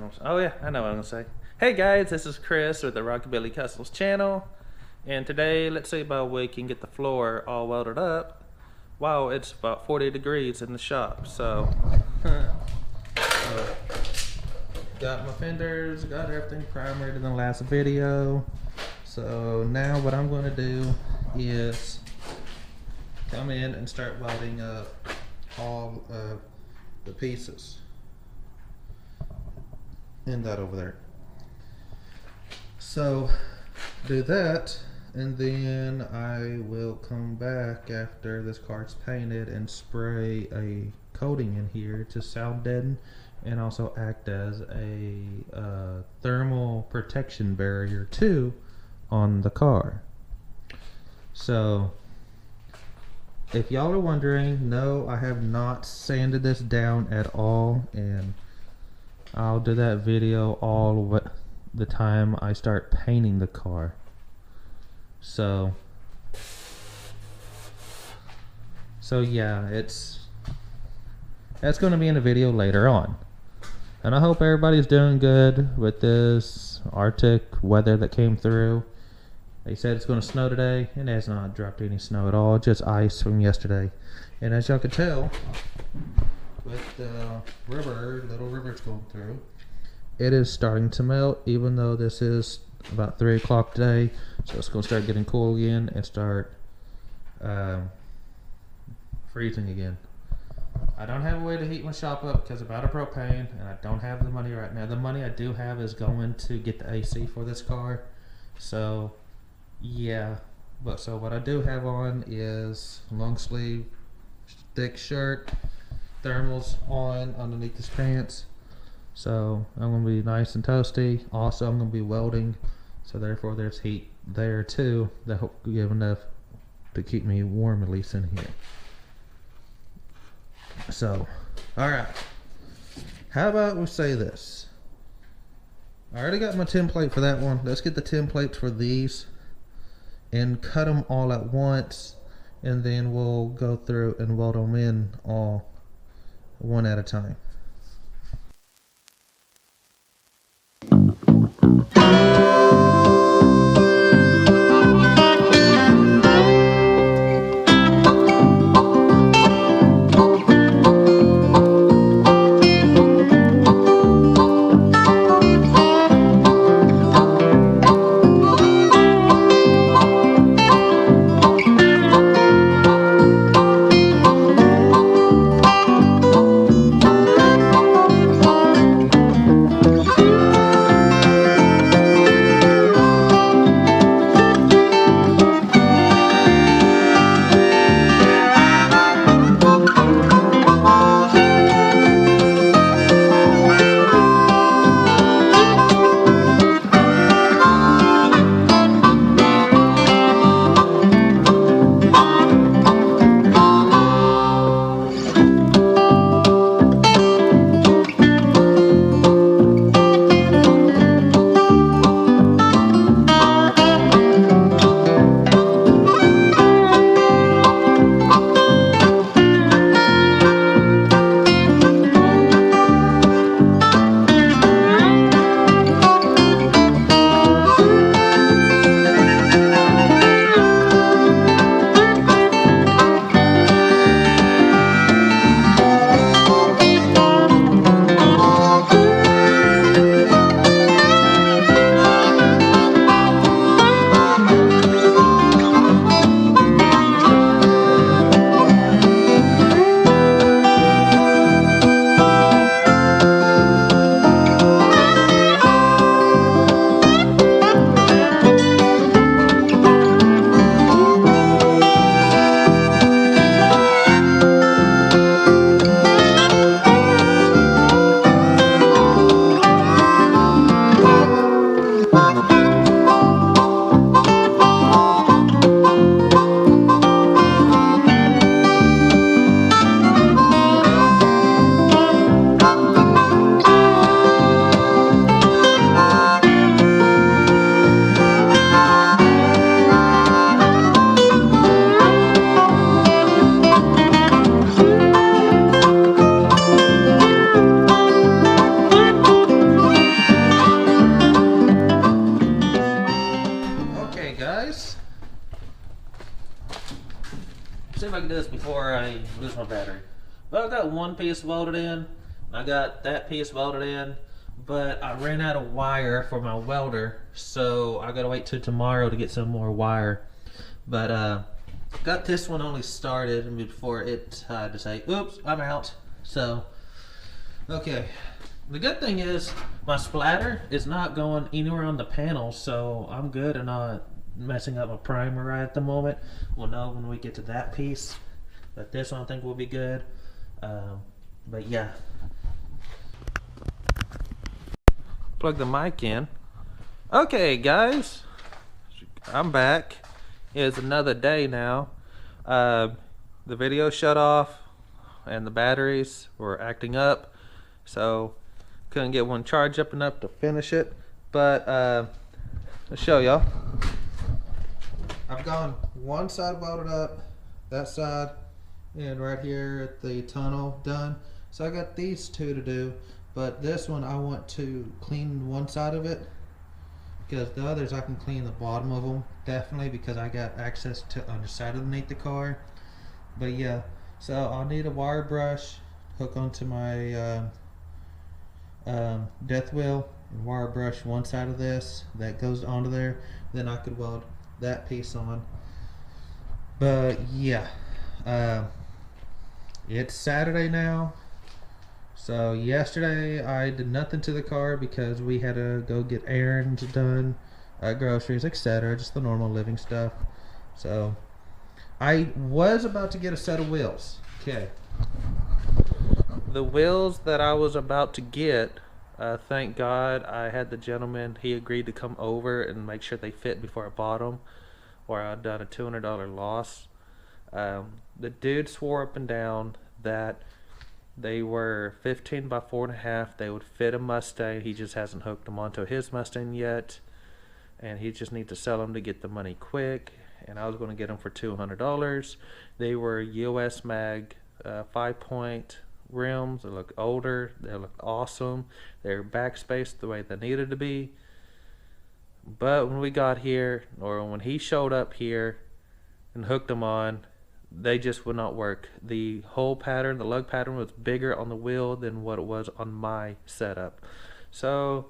channels. Oh yeah, I know what I'm gonna say. Hey guys, this is Chris with the Rockabilly Customs channel, and today let's see about we can get the floor all welded up. Wow, it's about 40 degrees in the shop, so got my fenders, got everything primered in the last video. So now what I'm gonna do is come in and start welding up all of the pieces in that over there. So do that, and then I will come back after this car's painted and spray a coating in here to sound deaden and also act as a thermal protection barrier too on the car. So if y'all are wondering, no, I have not sanded this down at all, and I'll do that video all the time I start painting the car. So yeah, that's going to be in a video later on. And I hope everybody's doing good with this Arctic weather that came through. They said it's going to snow today, and it has not dropped any snow at all, just ice from yesterday. And as y'all can tell, with the little rivers going through, it is starting to melt, even though this is about 3 o'clock today. So it's going to start getting cool again and start freezing again. I don't have a way to heat my shop up because I'm out of propane, and I don't have the money right now. The money I do have is going to get the AC for this car. So yeah, but so what I do have on is long sleeve, thick shirt, thermals on underneath this pants. So I'm going to be nice and toasty. Also, I'm going to be welding, so therefore there's heat there too that hope will give enough to keep me warm, at least in here. So, alright, how about we say this? I already got my template for that one. Let's get the templates for these and cut them all at once, and then we'll go through and weld them in all one at a time. my battery. But I got one piece welded in. I got that piece welded in. But I ran out of wire for my welder, so I gotta wait till tomorrow to get some more wire. But got this one only started before it had to say, oops, I'm out. So, okay. The good thing is my splatter is not going anywhere on the panel, so I'm good and not messing up my primer right at the moment. We'll know when we get to that piece. But this one I think will be good. But yeah. Plug the mic in. Okay, guys, I'm back. It's another day now. The video shut off and the batteries were acting up, so couldn't get one charged up enough to finish it. But I'll show y'all. I've gone one side welded up, that side, and right here at the tunnel done. So I got these two to do. But this one I want to clean one side of it, because the others I can clean the bottom of them definitely, because I got access to underside underneath the car. But yeah, so I'll need a wire brush, hook onto my death wheel, and wire brush one side of this that goes onto there. Then I could weld that piece on. But yeah, it's Saturday now. So yesterday I did nothing to the car because we had to go get errands done, groceries, etc. Just the normal living stuff. So I was about to get a set of wheels. Okay. The wheels that I was about to get, thank God I had the gentleman, he agreed to come over and make sure they fit before I bought them, or I'd done a $200 loss. The dude swore up and down that they were 15 by 4.5. They would fit a Mustang. He just hasn't hooked them onto his Mustang yet, and he just needs to sell them to get the money quick. And I was going to get them for $200. They were US mag 5-point rims. They look older. They look awesome. They're backspaced the way they needed to be. But when we got here, or when he showed up here and hooked them on, they just would not work. The hole pattern, the lug pattern, was bigger on the wheel than what it was on my setup. So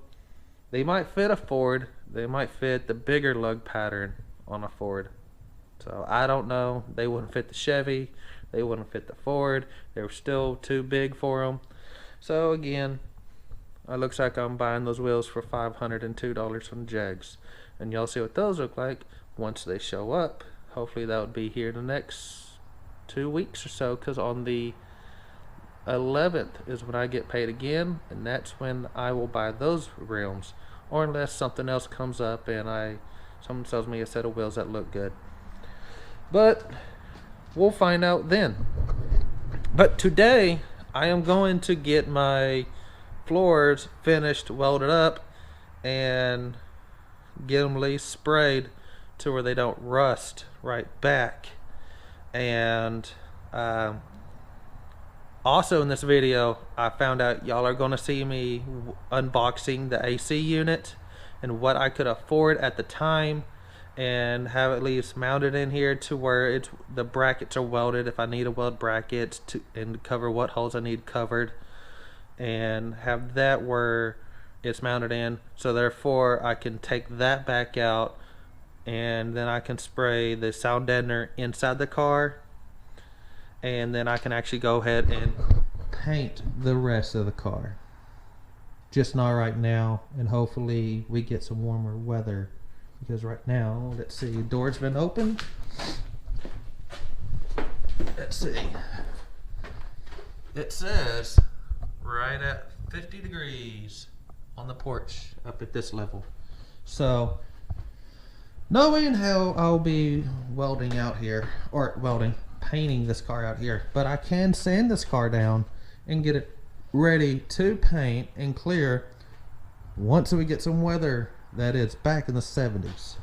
they might fit a Ford. They might fit the bigger lug pattern on a Ford. So I don't know. They wouldn't fit the Chevy. They wouldn't fit the Ford. They were still too big for them. So again, it looks like I'm buying those wheels for $502 from Jags. And y'all see what those look like once they show up. Hopefully that would be here in the next 2 weeks or so, because on the 11th is when I get paid again, and that's when I will buy those rims, or unless something else comes up and someone sells me a set of wheels that look good. But we'll find out then. But today I am going to get my floors finished, welded up, and get them at least sprayed to where they don't rust right back. And also in this video I found out y'all are going to see me unboxing the AC unit and what I could afford at the time, and have at least mounted in here to where the brackets are welded if I need to weld brackets and cover what holes I need covered, and have that where it's mounted in, so therefore I can take that back out, and then I can spray the sound deadener inside the car, and then I can actually go ahead and paint the rest of the car. Just not right now, and hopefully we get some warmer weather, because right now, let's see, door's been open. Let's see. It says right at 50 degrees on the porch up at this level. So knowing how I'll be welding out here, or painting this car out here, but I can sand this car down and get it ready to paint and clear once we get some weather that is back in the 70s.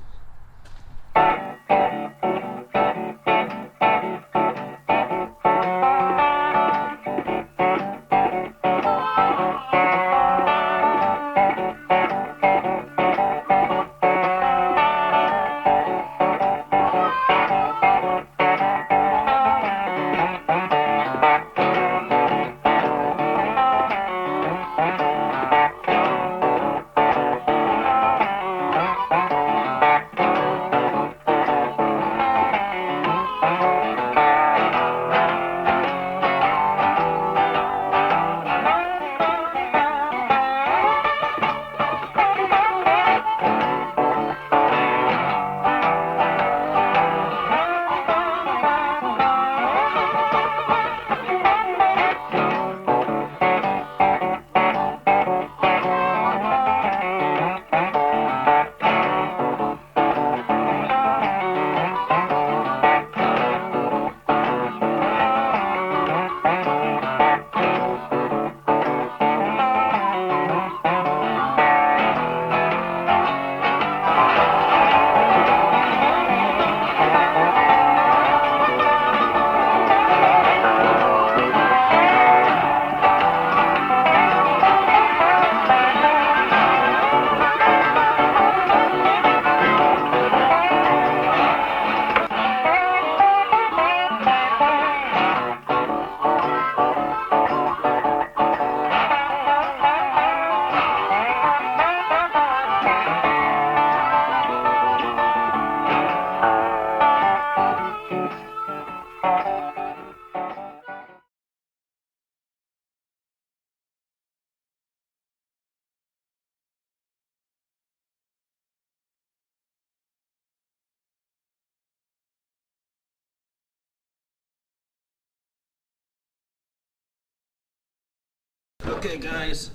Okay guys,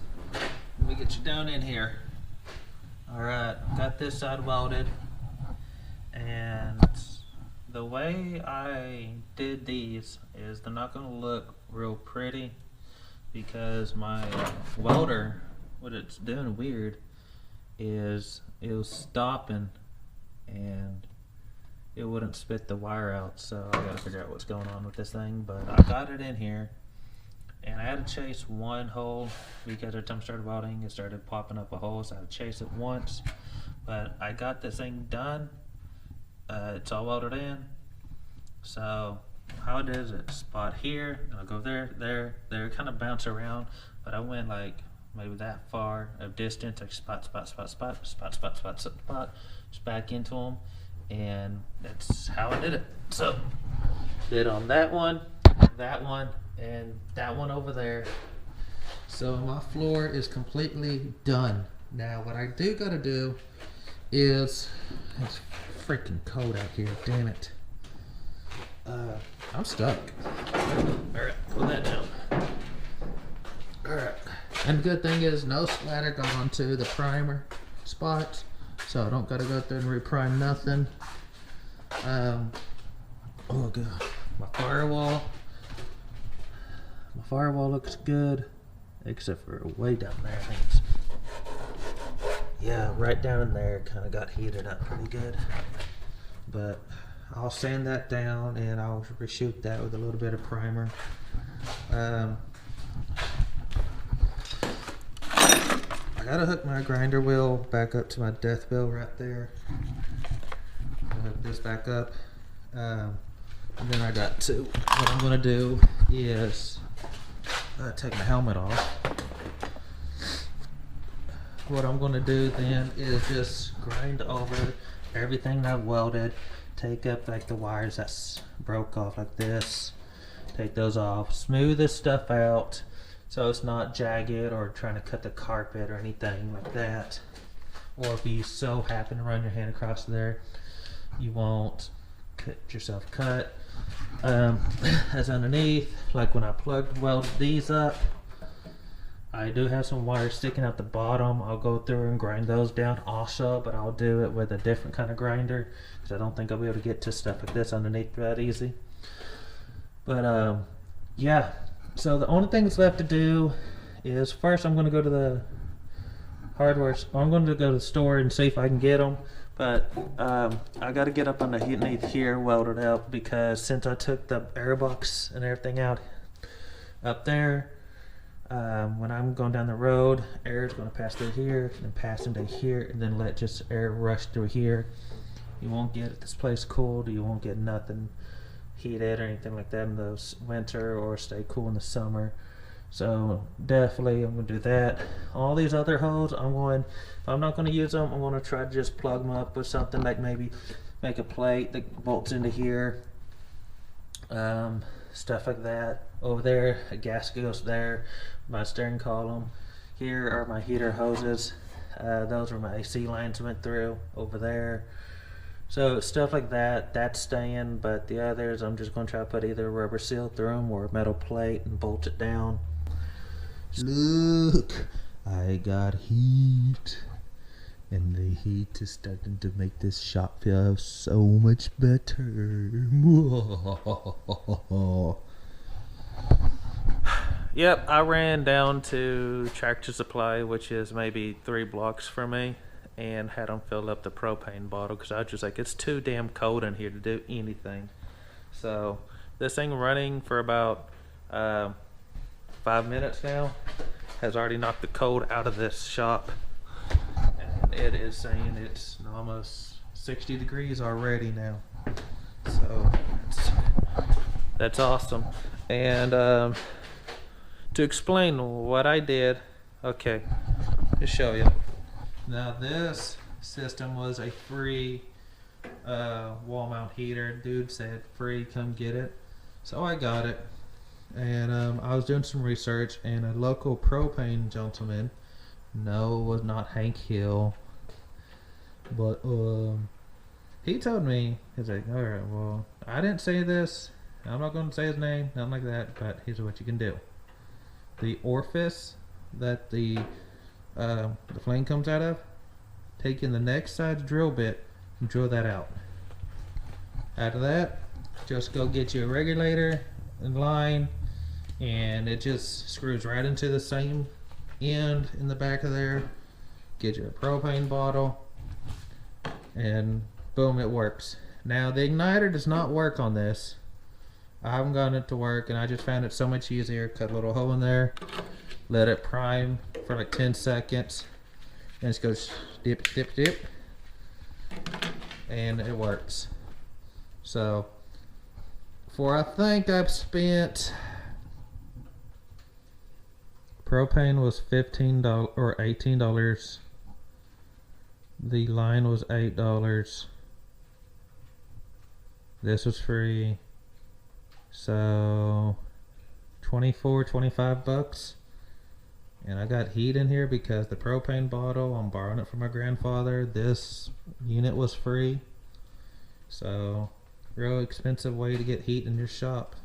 let me get you down in here. Alright, got this side welded, and the way I did these is they're not going to look real pretty because my welder, what it's doing weird is it was stopping and it wouldn't spit the wire out, so I gotta figure out what's going on with this thing. But I got it in here, and I had to chase one hole because every time I started welding it started popping up a hole, so I had to chase it once. But I got this thing done. It's all welded in. So how it is, it's spot here, and I'll go there, kind of bounce around, but I went like maybe that far of distance, like spot, just back into them, and that's how I did it. So did on that one, and that one over there. So my floor is completely done. Now what I do gotta do is, it's freaking cold out here, damn it. I'm stuck. Alright, put that down. Alright. And the good thing is no splatter got onto the primer spots, so I don't gotta go through and reprime nothing. Oh god. My firewall looks good, except for way down there. I think it's, yeah, right down in there kinda got heated up pretty good. But I'll sand that down and I'll reshoot that with a little bit of primer. I gotta hook my grinder wheel back up to my death wheel right there. I'll hook this back up. And then I got to, what I'm gonna do is take my helmet off. What I'm gonna do then is just grind over everything I've welded. Take up like the wires that's broke off like this, take those off, smooth this stuff out so it's not jagged or trying to cut the carpet or anything like that. Or if you so happen to run your hand across there, you won't cut yourself cut. As underneath, like when I weld these up, I do have some wires sticking out the bottom. I'll go through and grind those down also, but I'll do it with a different kind of grinder because I don't think I'll be able to get to stuff like this underneath that easy. But yeah, so the only thing that's left to do is first I'm going to go to the hardware. I'm going to go to the store and see if I can get them. But I got to get up underneath here, welded out, because since I took the air box and everything out up there, when I'm going down the road, air is going to pass through here and pass into here and then let just air rush through here. You won't get this place cooled, you won't get nothing heated or anything like that in the winter, or stay cool in the summer. So definitely I'm going to do that. All these other holes, if I'm not going to use them, I'm going to try to just plug them up with something, like maybe make a plate that bolts into here, stuff like that. Over there, a gasket goes there, my steering column. Here are my heater hoses. Those are my AC lines went through over there. So stuff like that, that's staying, but the others I'm just going to try to put either a rubber seal through them or a metal plate and bolt it down. Look, I got heat, and the heat is starting to make this shop feel so much better. Yep, I ran down to Tractor Supply, which is maybe 3 blocks from me, and had them fill up the propane bottle because I was just like, it's too damn cold in here to do anything. So this thing running for about 5 minutes now has already knocked the cold out of this shop, and it is saying it's almost 60 degrees already now. So that's awesome. And to explain what I did, okay, to show you. Now this system was a free wall mount heater. Dude said free, come get it. So I got it, and I was doing some research, and a local propane gentleman, no, was not Hank Hill, but he told me, he's like, alright, well, I didn't say this, I'm not going to say his name, nothing like that, but here's what you can do. The orifice that the flame comes out of, taking the next side's drill bit and drill that out. After that, just go get you a regulator and line, and it just screws right into the same end in the back of there. Get you a propane bottle, and boom, it works. Now the igniter does not work on this. I haven't gotten it to work, and I just found it so much easier. Cut a little hole in there, let it prime for like 10 seconds, and it goes dip, dip, dip, and it works. So I think I've spent, propane was $15 or $18. The line was $8. This was free. So 25 bucks. And I got heat in here because the propane bottle, I'm borrowing it from my grandfather. This unit was free. So real expensive way to get heat in your shop.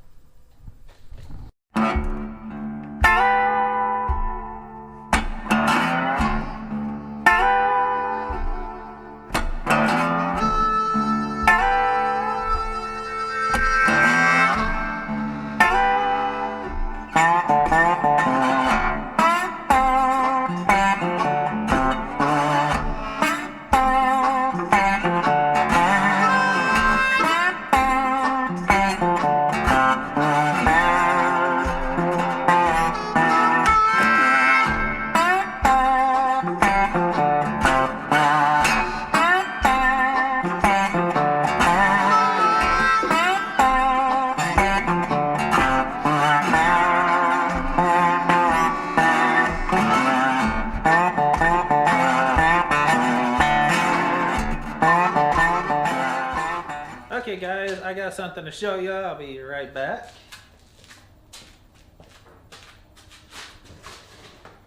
Okay guys, I got something to show you. I'll be right back.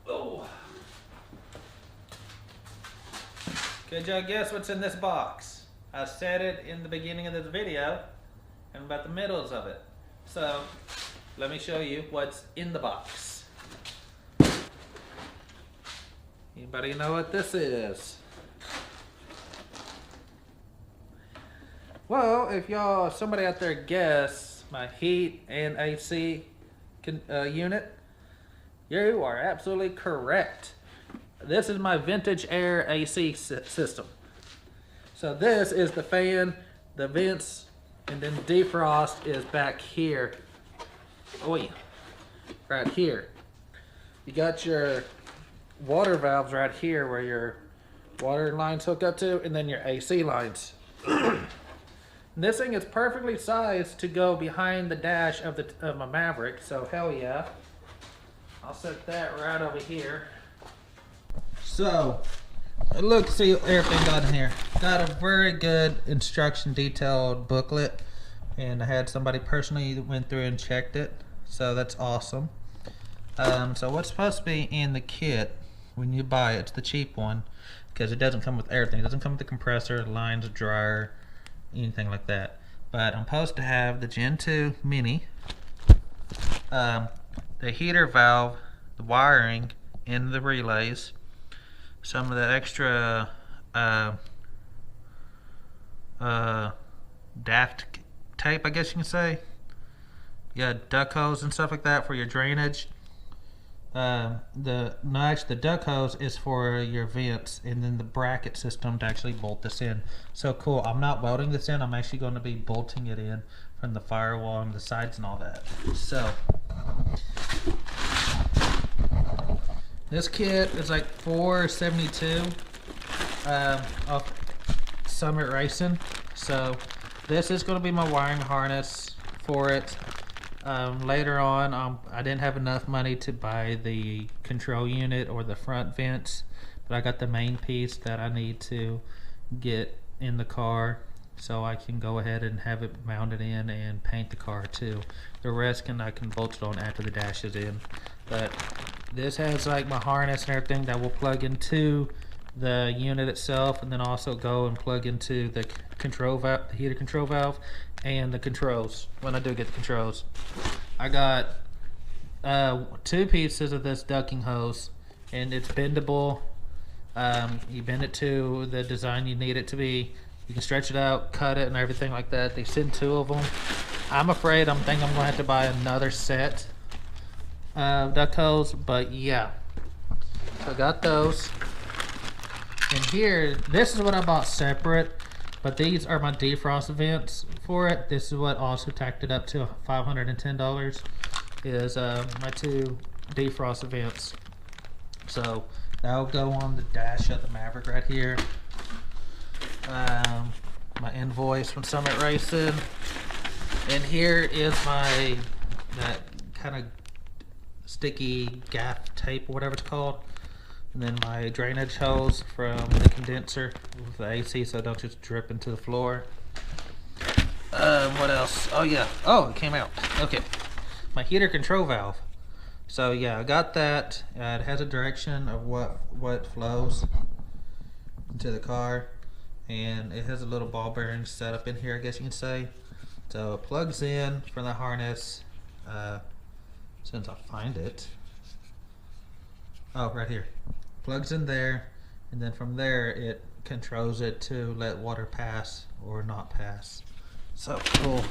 Oh. Could y'all guess what's in this box? I said it in the beginning of this video and about the middles of it. So let me show you what's in the box. Anybody know what this is? Well, if y'all, somebody out there guess my heat and AC unit, you are absolutely correct. This is my vintage air AC system. So this is the fan, the vents, and then defrost is back here. Oh yeah, right here. You got your water valves right here where your water lines hook up to, and then your AC lines. This thing is perfectly sized to go behind the dash of my Maverick, so hell yeah. I'll set that right over here. So, look, see everything got in here. Got a very good instruction detailed booklet, and I had somebody personally that went through and checked it, so that's awesome. So what's supposed to be in the kit when you buy it, it's the cheap one, because it doesn't come with everything. It doesn't come with the compressor, lines, dryer, anything like that. But I'm supposed to have the Gen 2 Mini, the heater valve, the wiring, and the relays, some of the extra daft tape, I guess you can say. You got duct hose and stuff like that for your drainage. The duct hose is for your vents, and then the bracket system to actually bolt this in. So cool. I'm not welding this in. I'm actually going to be bolting it in from the firewall and the sides and all that. So this kit is like $472 off Summit Racing. So this is going to be my wiring harness for it. Later on, I didn't have enough money to buy the control unit or the front vents, but I got the main piece that I need to get in the car, so I can go ahead and have it mounted in and paint the car too. The rest I can bolt it on after the dash is in. But this has like my harness and everything that will plug into the unit itself, and then also go and plug into the control valve, the heater control valve, and the controls when I do get the controls. I got 2 pieces of this ducking hose, and it's bendable. You bend it to the design you need it to be. You can stretch it out, cut it, and everything like that. They send 2 of them. I'm afraid I'm going to have to buy another set of duck hose, but yeah. So I got those. And here, this is what I bought separate, but these are my defrost vents for it. This is what also tacked it up to $510, is my 2 defrost vents. So that'll go on the dash of the Maverick right here. My invoice from Summit Racing, and here is that kind of sticky gaff tape or whatever it's called, and then my drainage hose from the condenser with the AC so it don't just drip into the floor. What else? Oh yeah, it came out. Okay, my heater control valve. So yeah, I got that. It has a direction of what flows into the car, and it has a little ball bearing set up in here, I guess you can say. So it plugs in from the harness. Since I find it, right here, plugs in there, and then from there it controls it to let water pass or not pass. So cool.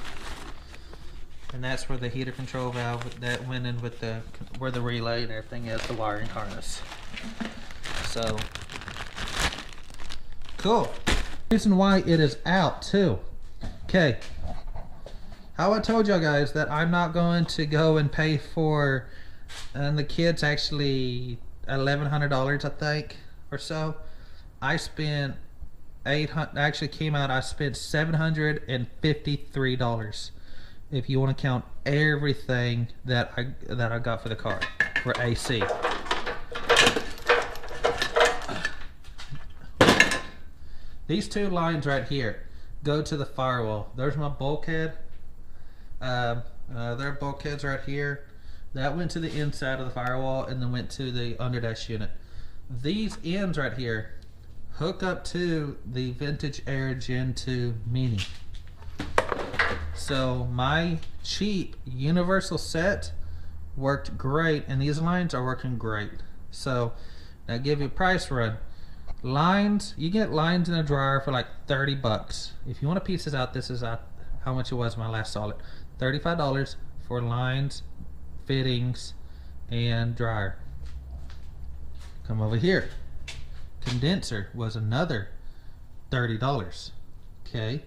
And that's where the heater control valve that went in with where the relay and everything is, the wiring harness. So cool. Reason why it is out too. Okay. How I told y'all guys that I'm not going to go and pay for, and the kids actually $1,100 I think or so. I spent $800. Actually came out. I spent $753. If you want to count everything that I got for the car for AC. These 2 lines right here go to the firewall. There's my bulkhead. There are bulkheads right here. That went to the inside of the firewall and then went to the underdash unit. These ends right here hook up to the Vintage Air Gen 2 Mini. So my cheap universal set worked great, and these lines are working great. So I'll give you a price run. Lines, you get lines in a dryer for like 30 bucks. If you want to piece this out, this is how much it was my last solid. $35 for lines, fittings, and dryer. Come over here. Condenser was another $30. Okay.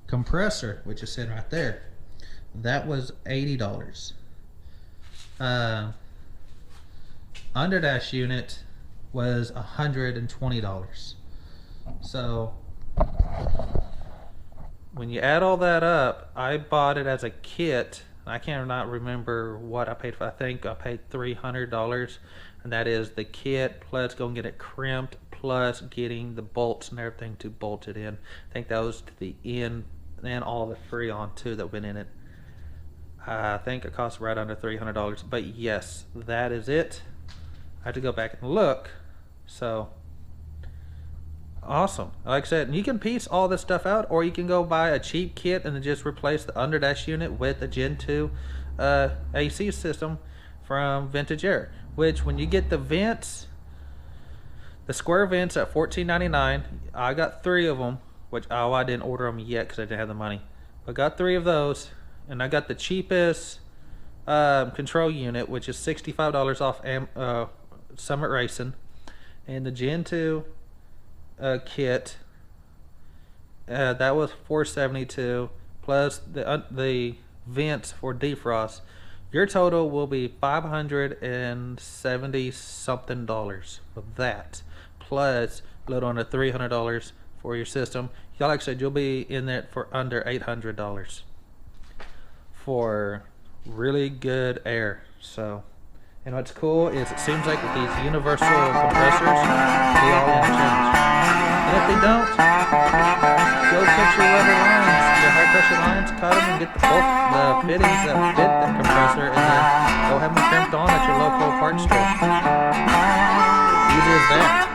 Compressor, which is sitting right there, that was $80. Underdash unit was $120. So when you add all that up, I bought it as a kit. I cannot remember what I paid for. I think I paid $300, and that is the kit plus go and get it crimped plus getting the bolts and everything to bolt it in. I think that was to the end and all the Freon too that went in it. I think it cost right under $300, but yes, that is it. I have to go back and look. So awesome. Like I said, you can piece all this stuff out, or you can go buy a cheap kit and then just replace the underdash unit with the Gen 2 AC system from Vintage Air, which when you get the vents, the square vents at $14.99, I got 3 of them, which I didn't order them yet because I didn't have the money. But got 3 of those, and I got the cheapest control unit, which is $65 off Summit Racing, and the Gen 2 kit that was $472 plus the vents for defrost. Your total will be $570 something with that, plus a little under $300 for your system. Like I said, you'll be in there for under $800 for really good air. So, and what's cool is it seems like with these universal compressors, they all interchange. And if they don't, go cut your rubber lines, your high pressure lines, cut them and get the fittings that fit the compressor, and then go have them crimped on at your local parts store. Easy as that.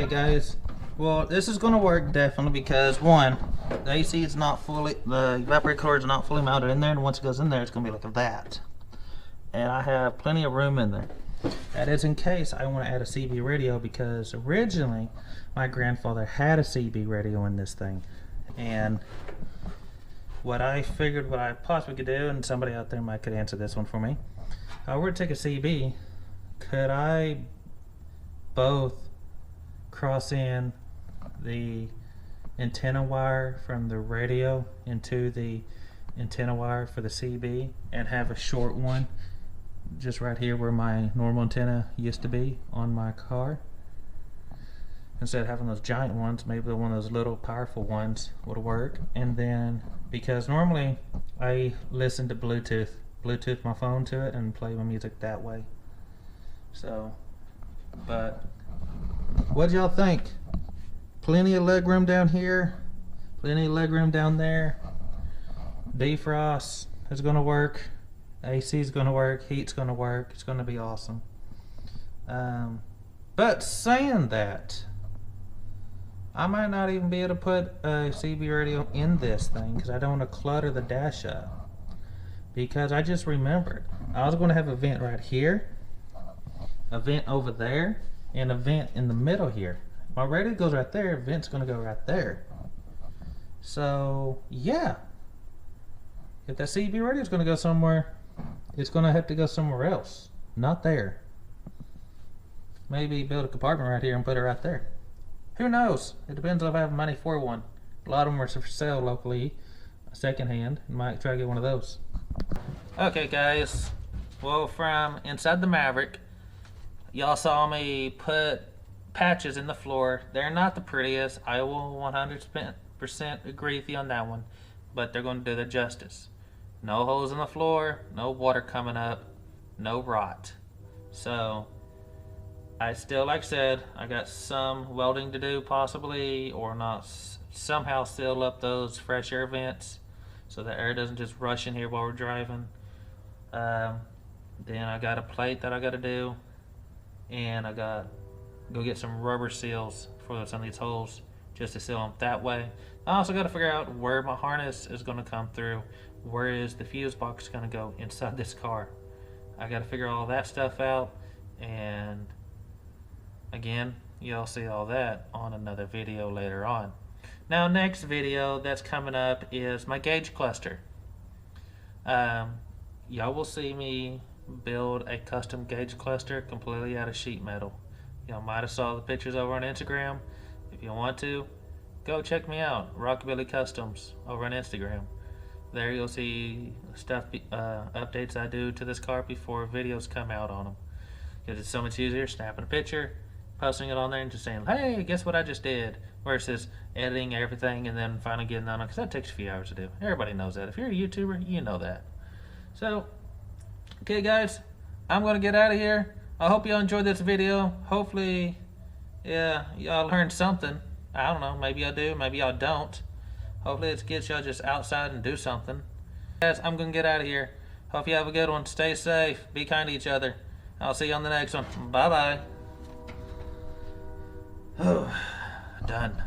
Okay guys, well this is going to work definitely because one, the AC is not fully, the evaporator cord is not fully mounted in there, and once it goes in there it's going to be like that. And I have plenty of room in there. That is in case I want to add a CB radio, because originally my grandfather had a CB radio in this thing. And what I figured what I possibly could do, and somebody out there might could answer this one for me. If I were to take a CB, could I both cross in the antenna wire from the radio into the antenna wire for the CB and have a short one just right here where my normal antenna used to be on my car? Instead of having those giant ones, maybe one of those little powerful ones would work. And then, because normally I listen to Bluetooth my phone to it and play my music that way. So, but what y'all think? Plenty of leg room down here, plenty of leg room down there. Defrost is going to work, AC is going to work, heat's going to work. It's going to be awesome. But saying that, I might not even be able to put a CB radio in this thing because I don't want to clutter the dash up. Because I just remembered I was going to have a vent right here, a vent over there, and a vent in the middle here. My radio goes right there, vent's going to go right there. So yeah, if that CB radio is going to go somewhere, it's going to have to go somewhere else, not there. Maybe build a compartment right here and put it right there. Who knows? It depends on if I have money for one. A lot of them are for sale locally, secondhand. Might try to get one of those. Okay guys, well, from inside the Maverick, y'all saw me put patches in the floor. They're not the prettiest. I will 100% agree with you on that one, but they're going to do the justice. No holes in the floor, no water coming up, no rot. So I still, like I said, I got some welding to do possibly, or not, somehow seal up those fresh air vents so the air doesn't just rush in here while we're driving. Then I got a plate that I got to do, and I got go get some rubber seals for some of these holes just to seal them that way. I also got to figure out where my harness is going to come through. Where is the fuse box going to go inside this car? I got to figure all that stuff out, and again, you'll see all that on another video later on. Now, next video that's coming up is my gauge cluster. Y'all will see me build a custom gauge cluster completely out of sheet metal. Y'all might have saw the pictures over on Instagram. If you want to, go check me out, Rockabilly Customs, over on Instagram. There you'll see stuff, updates I do to this car before videos come out on them. Because it's so much easier snapping a picture, posting it on there, and just saying, hey, guess what I just did? Versus editing everything and then finally getting on it, because that takes a few hours to do. Everybody knows that. If you're a YouTuber, you know that. So, okay guys, I'm going to get out of here. I hope y'all enjoyed this video. Hopefully, yeah, y'all learned something. I don't know, maybe y'all do, maybe y'all don't. Hopefully it gets y'all just outside and do something. Guys, I'm going to get out of here. Hope you have a good one. Stay safe. Be kind to each other. I'll see you on the next one. Bye-bye. Done.